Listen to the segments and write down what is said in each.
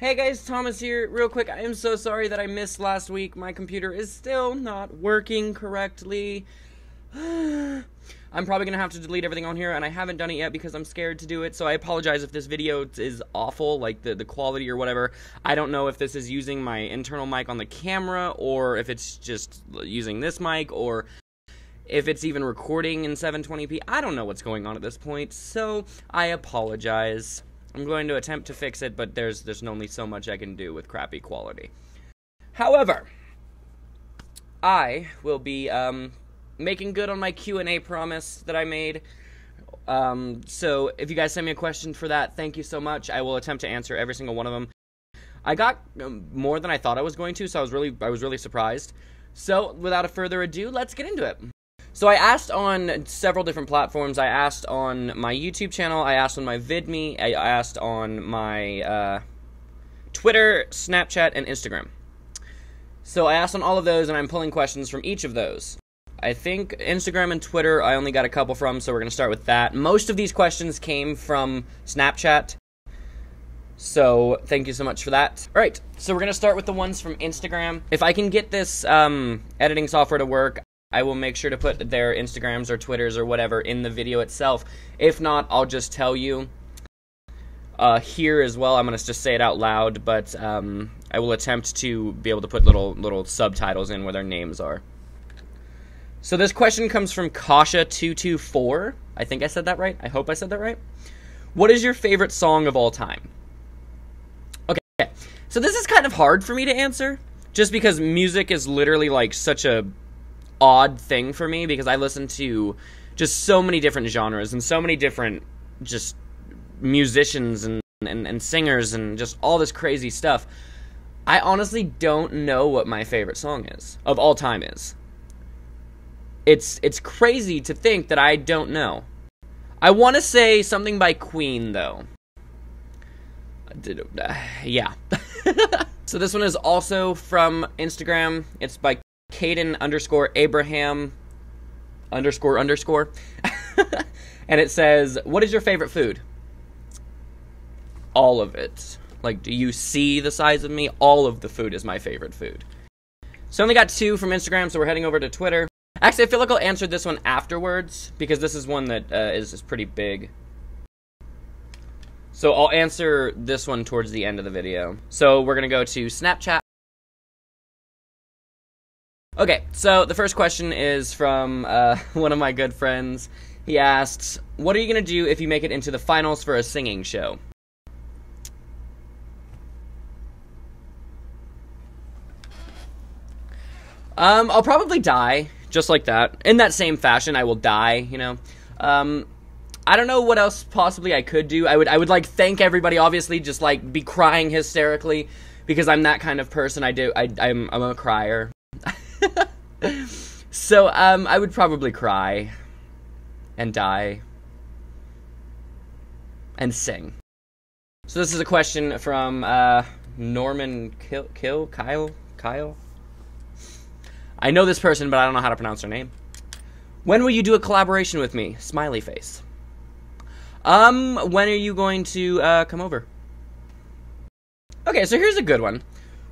Hey guys, Thomas here. Real quick, I am so sorry that I missed last week. My computer is still not working correctly. I'm probably going to have to delete everything on here, and I haven't done it yet because I'm scared to do it, so I apologize if this video is awful, like the quality or whatever. I don't know if this is using my internal mic on the camera, or if it's just using this mic, or if it's even recording in 720p. I don't know what's going on at this point, so I apologize. I'm going to attempt to fix it, but there's only so much I can do with crappy quality. However, I will be making good on my Q&A promise that I made. So if you guys send me a question for that, thank you so much. I will attempt to answer every single one of them. I got more than I thought I was going to, so I was really surprised. So without further ado, let's get into it. So I asked on several different platforms. I asked on my YouTube channel, I asked on my VidMe, I asked on my Twitter, Snapchat, and Instagram. So I asked on all of those, and I'm pulling questions from each of those. I think Instagram and Twitter I only got a couple from, so we're going to start with that. Most of these questions came from Snapchat, so thank you so much for that. Alright, so we're going to start with the ones from Instagram. If I can get this editing software to work, I will make sure to put their Instagrams or Twitters or whatever in the video itself. If not, I'll just tell you here as well. I'm going to just say it out loud, but I will attempt to be able to put little subtitles in where their names are. So this question comes from Kasha224. I think I said that right. I hope I said that right. What is your favorite song of all time? Okay, so this is kind of hard for me to answer, just because music is literally like such a odd thing for me, because I listen to just so many different genres and so many different just musicians and singers and just all this crazy stuff. I honestly don't know what my favorite song is of all time is. It's crazy to think that I don't know. I want to say something by Queen though. Yeah. So this one is also from Instagram. It's by Caden_Abraham__. And it says, what is your favorite food? All of it. Like, do you see the size of me? All of the food is my favorite food. So I only got 2 from Instagram, so we're heading over to Twitter. Actually, I feel like I'll answer this one afterwards, because this is one that is pretty big. So I'll answer this one towards the end of the video. So we're going to go to Snapchat. Okay, so the first question is from one of my good friends. He asks, what are you going to do if you make it into the finals for a singing show? I'll probably die, just like that. In that same fashion, I will die, you know. I don't know what else possibly I could do. I would like thank everybody, obviously, just like be crying hysterically, because I'm that kind of person. I'm a crier. So, I would probably cry, and die, and sing. So this is a question from, Norman Kyle? I know this person, but I don't know how to pronounce their name. When will you do a collaboration with me? Smiley face. When are you going to, come over? Okay, so here's a good one.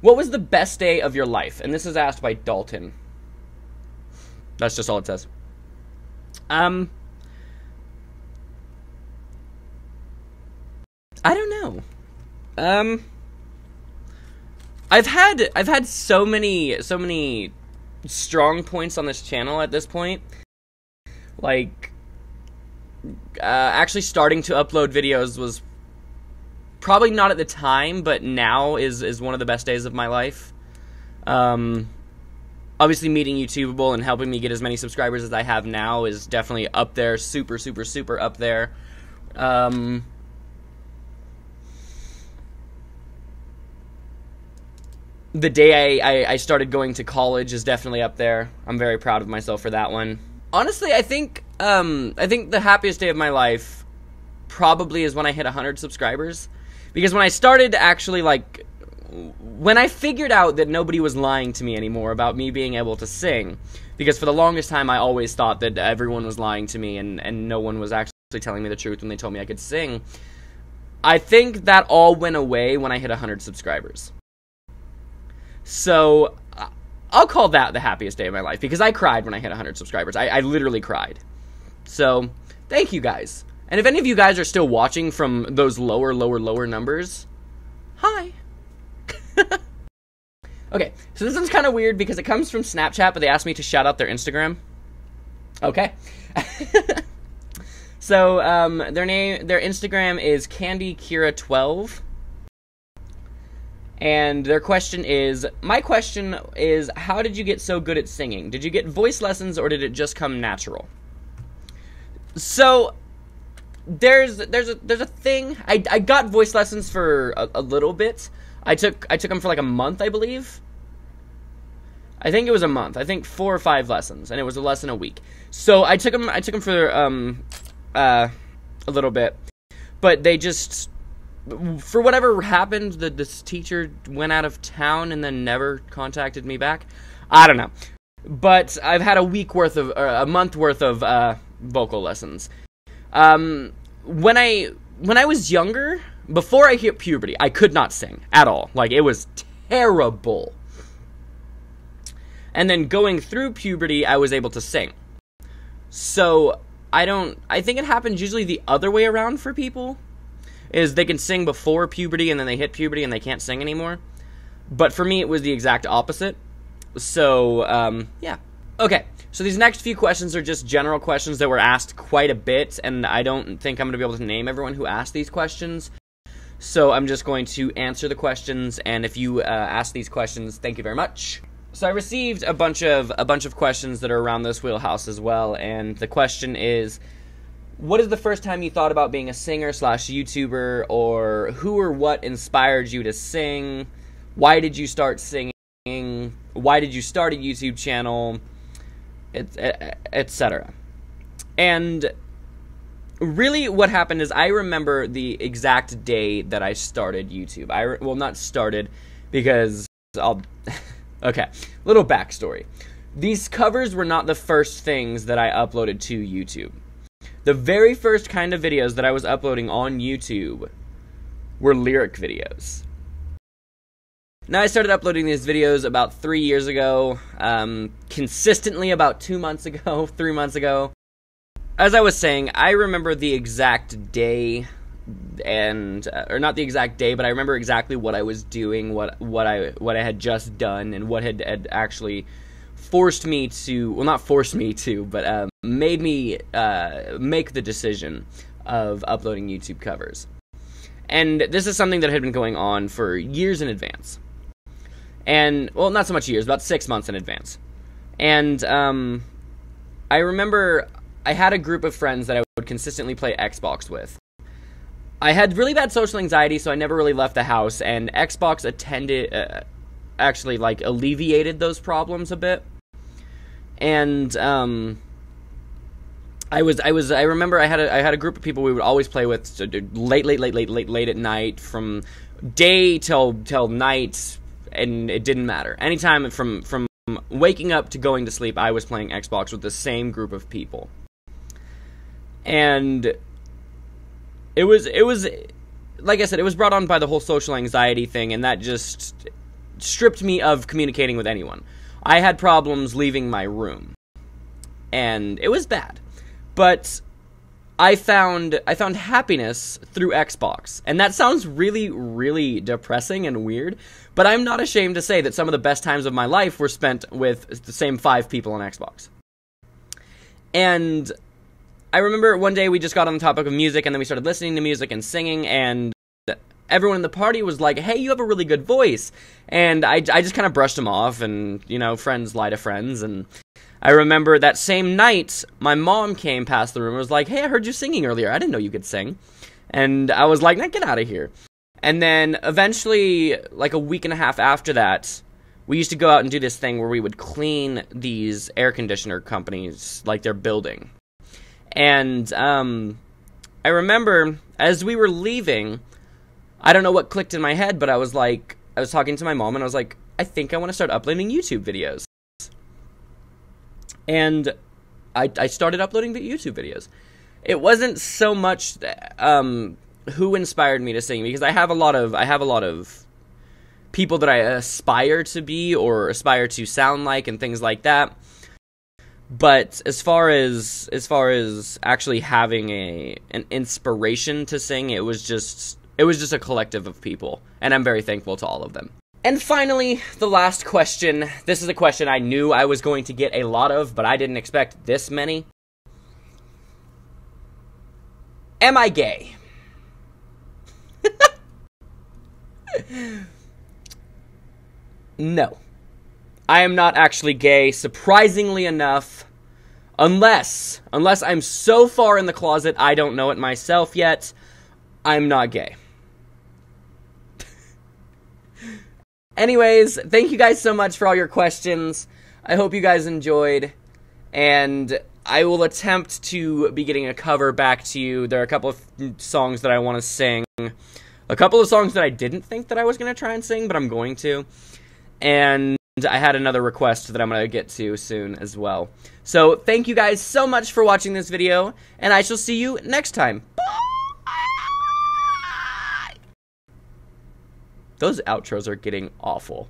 What was the best day of your life? And this is asked by Dalton. That's just all it says. I don't know. I've had so many strong points on this channel at this point. Like, actually starting to upload videos was probably not at the time, but now is one of the best days of my life. Obviously meeting YouTubeable and helping me get as many subscribers as I have now is definitely up there, super up there. The day I started going to college is definitely up there. I'm very proud of myself for that one. Honestly, I think the happiest day of my life probably is when I hit 100 subscribers. Because when I started actually, like, when I figured out that nobody was lying to me anymore about me being able to sing, because for the longest time I always thought that everyone was lying to me and no one was actually telling me the truth when they told me I could sing, I think that all went away when I hit 100 subscribers. So, I'll call that the happiest day of my life, because I cried when I hit 100 subscribers. I literally cried. So, thank you guys. And if any of you guys are still watching from those lower numbers, hi. Okay, so this one's kind of weird because it comes from Snapchat, but they asked me to shout out their Instagram. Okay. So, their Instagram is CandyKira12. And their question is, my question is, how did you get so good at singing? Did you get voice lessons or did it just come natural? So, there's a thing. I got voice lessons for a little bit. I took them for like a month, I believe. I think it was a month. I think 4 or 5 lessons, and it was a lesson a week. So I took them for a little bit, but they just, for whatever happened, this teacher went out of town and then never contacted me back. I don't know, but I've had a month worth of vocal lessons. When I was younger, before I hit puberty, I could not sing at all. Like, it was terrible. And then going through puberty, I was able to sing. So, I think it happens usually the other way around for people, is they can sing before puberty and then they hit puberty and they can't sing anymore. But for me, it was the exact opposite. So, yeah. Okay, so these next few questions are just general questions that were asked quite a bit, and I don't think I'm going to be able to name everyone who asked these questions. So I'm just going to answer the questions, and if you ask these questions, thank you very much. So I received a bunch of questions that are around this wheelhouse as well, and the question is, what is the first time you thought about being a singer/YouTuber, or who or what inspired you to sing? Why did you start singing? Why did you start a YouTube channel? Etc. And really what happened is I remember the exact day that I started YouTube. Well, not started, because okay, little backstory. These covers were not the first things that I uploaded to YouTube. The very first kind of videos that I was uploading on YouTube were lyric videos. Now, I started uploading these videos about 3 years ago, consistently about 2 months ago, 3 months ago. As I was saying, I remember the exact day, or not the exact day, but I remember exactly what I was doing, what I had just done, and what had actually forced me to, well, not forced me to, but made me make the decision of uploading YouTube covers. And this is something that had been going on for years in advance. And, well, not so much years, about 6 months in advance. And I remember I had a group of friends that I would consistently play Xbox with. I had really bad social anxiety, so I never really left the house, and Xbox actually, like, alleviated those problems a bit. And I remember I had a group of people we would always play with, so late at night, from day till night, and it didn't matter. Anytime from waking up to going to sleep, I was playing Xbox with the same group of people. And it was like I said, it was brought on by the whole social anxiety thing, and that just stripped me of communicating with anyone. I had problems leaving my room, and it was bad. But I found happiness through Xbox, and that sounds really, really depressing and weird, but I'm not ashamed to say that some of the best times of my life were spent with the same 5 people on Xbox. And I remember one day we just got on the topic of music, and then we started listening to music and singing, and everyone in the party was like, hey, you have a really good voice. And I just kind of brushed them off, and, you know, friends lie to friends. And I remember that same night, my mom came past the room and was like, hey, I heard you singing earlier. I didn't know you could sing. And I was like, nah, get out of here. And then eventually, like a week and a half after that, we used to go out and do this thing where we would clean these air conditioner companies, like their building. And I remember as we were leaving, I don't know what clicked in my head, but I was talking to my mom, and I was like, I think I want to start uploading YouTube videos. And I started uploading the YouTube videos. It wasn't so much who inspired me to sing, because I have a lot of people that I aspire to be or aspire to sound like and things like that. But as far as actually having an inspiration to sing, it was just a collective of people, and I'm very thankful to all of them. And finally, the last question. This is a question I knew I was going to get a lot of, but I didn't expect this many. Am I gay? No. I am not actually gay, surprisingly enough. Unless I'm so far in the closet I don't know it myself yet, I'm not gay. Anyways, thank you guys so much for all your questions. I hope you guys enjoyed, and I will attempt to be getting a cover back to you. There are a couple of songs that I want to sing. A couple of songs that I didn't think that I was going to try and sing, but I'm going to. And I had another request that I'm going to get to soon as well. So, thank you guys so much for watching this video, and I shall see you next time. Bye! Those outros are getting awful.